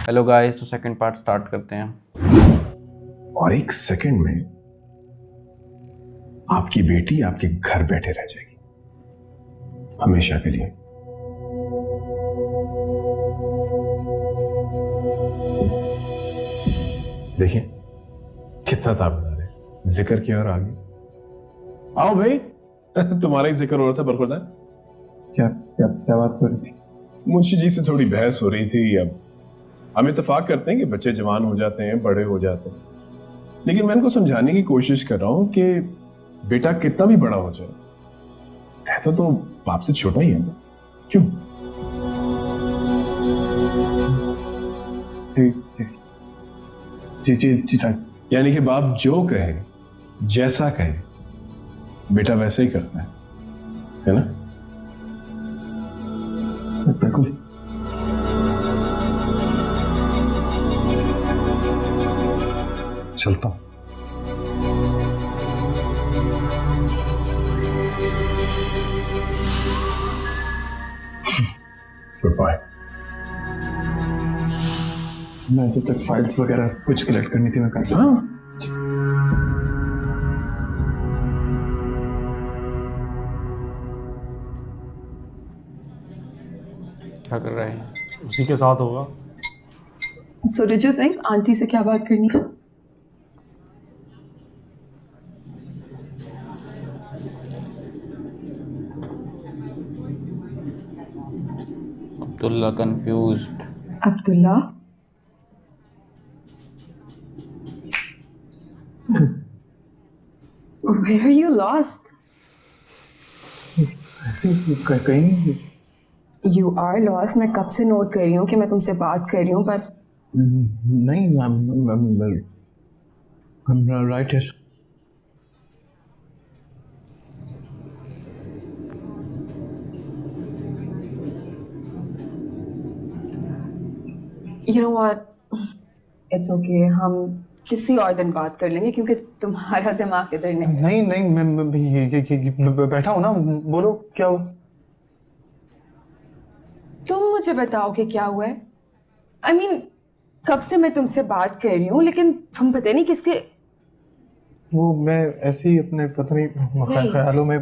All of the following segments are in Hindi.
हेलो गाइस, तो सेकंड पार्ट स्टार्ट करते हैं। और एक सेकंड में आपकी बेटी आपके घर बैठे रह जाएगी, हमेशा के लिए। देखिए कितना ताबड़दार है, जिक्र किया और आगे। आओ भाई, तुम्हारा ही जिक्र हो रहा था बरखुरदार। क्या क्या क्या बात कर रही थी? मुंशी जी से थोड़ी बहस हो रही थी। अब हम इत्तेफाक करते हैं कि बच्चे जवान हो जाते हैं, बड़े हो जाते हैं, लेकिन मैं इनको समझाने की कोशिश कर रहा हूं कि बेटा कितना भी बड़ा हो जाए, रहता तो बाप से छोटा ही है ना। क्यों? जी जी जी यानी कि बाप जो कहे, जैसा कहे, बेटा वैसे ही करता है ना? बिल्कुल। चलता हूं। Good bye. मैं जब तक फाइल्स वगैरह कुछ कलेक्ट करनी थी मैं कर। हाँ, क्या कर रहे हैं? उसी के साथ होगा। So did you think aunty से क्या बात करनी है? Abdullah confused. Abdullah? Where are you lost? ऐसे कहीं You are lost. मैं कब से नोट कर रही हूँ कि मैं तुमसे बात कर रही हूँ, पर नहीं। I'm right here. you know what? It's okay. हम किसी और दिन बात कर लेंगे क्योंकि तुम्हारा दिमाग इधर नहीं। नहीं मैं ये बैठा हूँ ना, बोलो क्या हो? तुम मुझे बताओ कि क्या हुआ है। I mean, कब से मैं तुमसे बात कर रही हूँ, लेकिन तुम पता नहीं किसके। वो मैं ऐसे ही अपने पता नहीं ख्यालों में।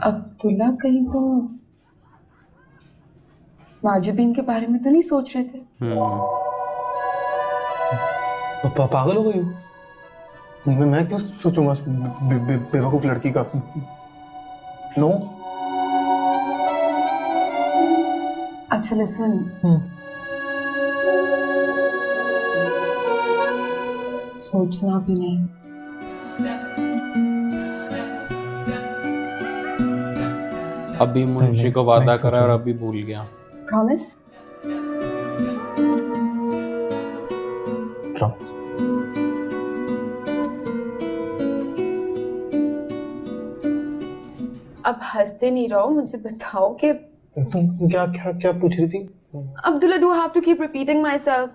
अब्दुल्ला, कहीं तुम माजिबीन के बारे में तो नहीं सोच रहे थे? पागल हो गई हूँ मैं क्यों सोचूंगा उस बेवकूफ लड़की का? नो। अच्छा लिसन, सोचना भी नहीं। अभी मुंशी को वादा करा और अभी भूल गया। प्रॉमिस? अब हंसते नहीं रहो, मुझे बताओ कि तुम क्या क्या क्या पूछ रही थी? Abdullah, do have to keep repeating myself?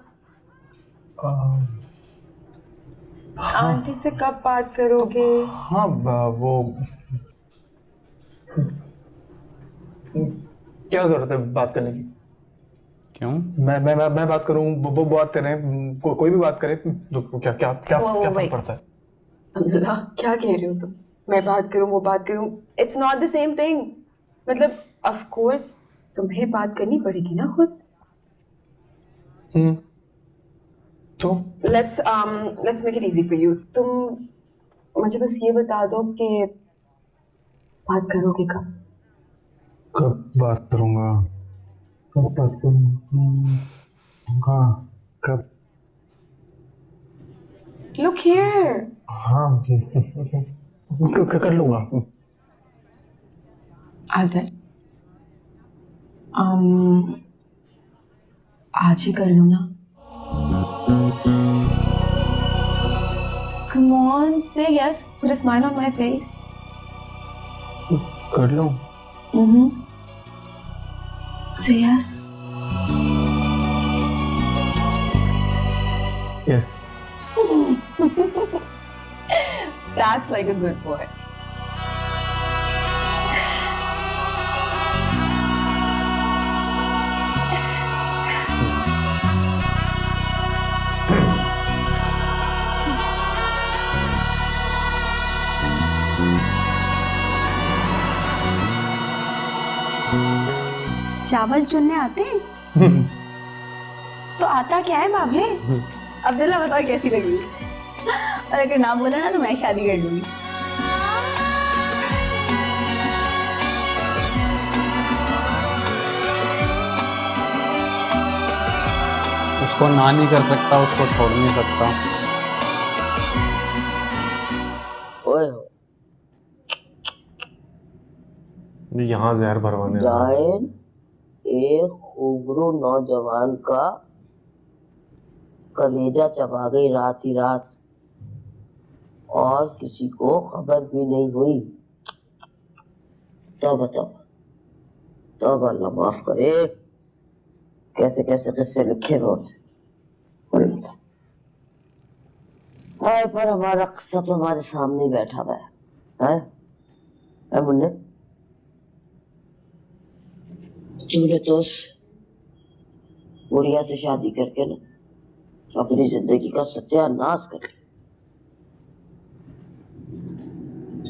Aunty से कब बात करोगे? हाँ वो क्या जरूरत है बात करने की? क्यों? मैं बात करूं, वो बात करें, कोई भी बात करे, तो क्या क्या क्या क्या फर्क पड़ता है? अब्दुल्ला, क्या कह रहे हो तुम? मैं बात करूं, वो बात करूं, it's not the same thing. मतलब ऑफ कोर्स तुम्हें बात करनी पड़ेगी ना खुद। तो let's make it easy for you. तुम मुझे बस ये बता दो कि बात करोगे कब? कब बात करूंगा? कब बात करूंगा? कब? Look here. हाँ कर लूंगा। आज ही कर लो ना। Come on, say yes. Put a smile on my face. कर लूं? Say yes. Yes. That's like a good boy. चावल चुनने आते हैं? तो आता क्या है बाबले? अब्दुल्ला बताओ कैसी लगी? और अगर ना बोला ना तो मैं शादी कर लूंगी। उसको ना नहीं कर सकता, उसको छोड़ नहीं सकता। ओए यहाँ जहर भरवाने आ जाता है। जाहिल एक उग्र नौजवान का कलेजा चबा गई रात ही रात, और किसी को खबर भी नहीं हुई। तब तब अल्लाह माफ करे, कैसे कैसे किस्से लिखे रोज। हाय पर हमारा किस्सा तो हमारे सामने ही बैठा हुआ है मुन्ने। तूने तो उस बुढ़िया से शादी करके ना अपनी जिंदगी का सत्यानाश कर लिया।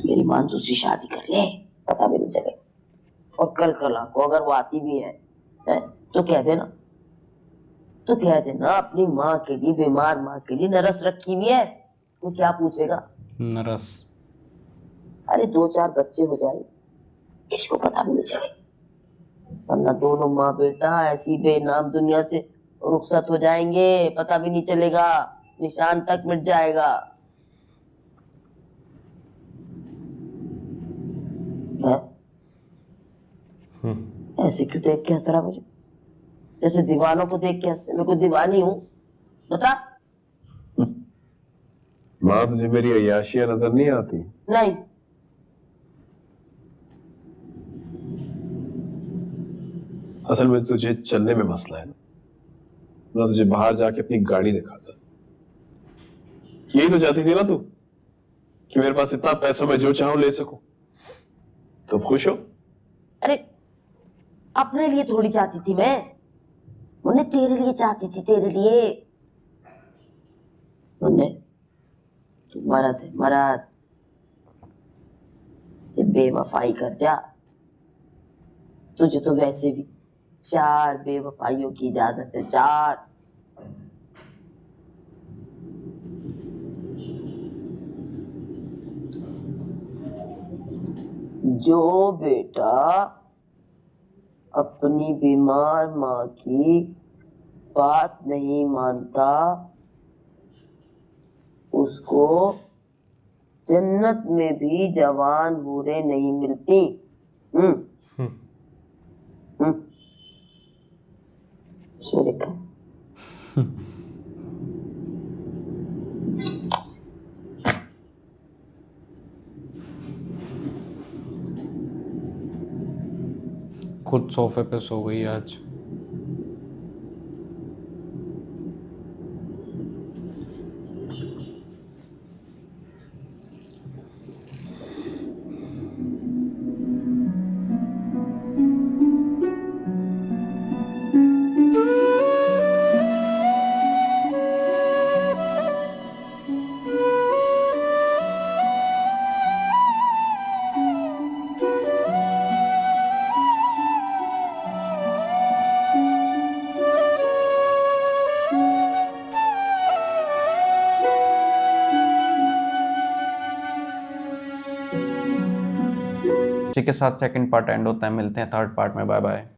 मेरी मां दूसरी शादी कर ले, पता भी नहीं चले। और कल को अगर वो आती भी है तो कह देना अपनी माँ के लिए, बीमार माँ के लिए नरस रखी हुई है। वो क्या पूछेगा? नरस। अरे 2-4 बच्चे हो जाए, किसको पता भी नहीं चले। वरना दोनों माँ बेटा ऐसी बेनाम दुनिया से रुखसत हो जाएंगे, पता भी नहीं चलेगा, निशान तक मिट जाएगा। ऐसे क्यों देख के हंस रहा मुझे? जैसे दीवानों को देख के हंसते। मैं कोई दीवानी हूं? बता। माँ तुझे मेरी अय्याशियां नजर नहीं आती? नहीं। असल में तुझे चलने में मसला है ना। मैं तुझे बाहर जाके अपनी गाड़ी दिखाता। यही तो चाहती थी ना तू, कि मेरे पास इतना पैसा मैं जो चाहूं ले सकूं। तो खुश हो? अरे अपने लिए थोड़ी चाहती थी मैं, उन्हें तेरे लिए चाहती थी, तेरे लिए। उन्हें तू मरद है, मरद। ये बेवफाई कर जा। तुझे तो वैसे भी 4 बेवफाइयों की इजाजत है, 4। जो बेटा अपनी बीमार माँ की बात नहीं मानता, उसको जन्नत में भी जवान हूरें नहीं मिलती। लिखा। खुद सोफे पे सो गई आज। इसी के साथ सेकंड पार्ट एंड होता है। मिलते हैं थर्ड पार्ट में। Bye bye.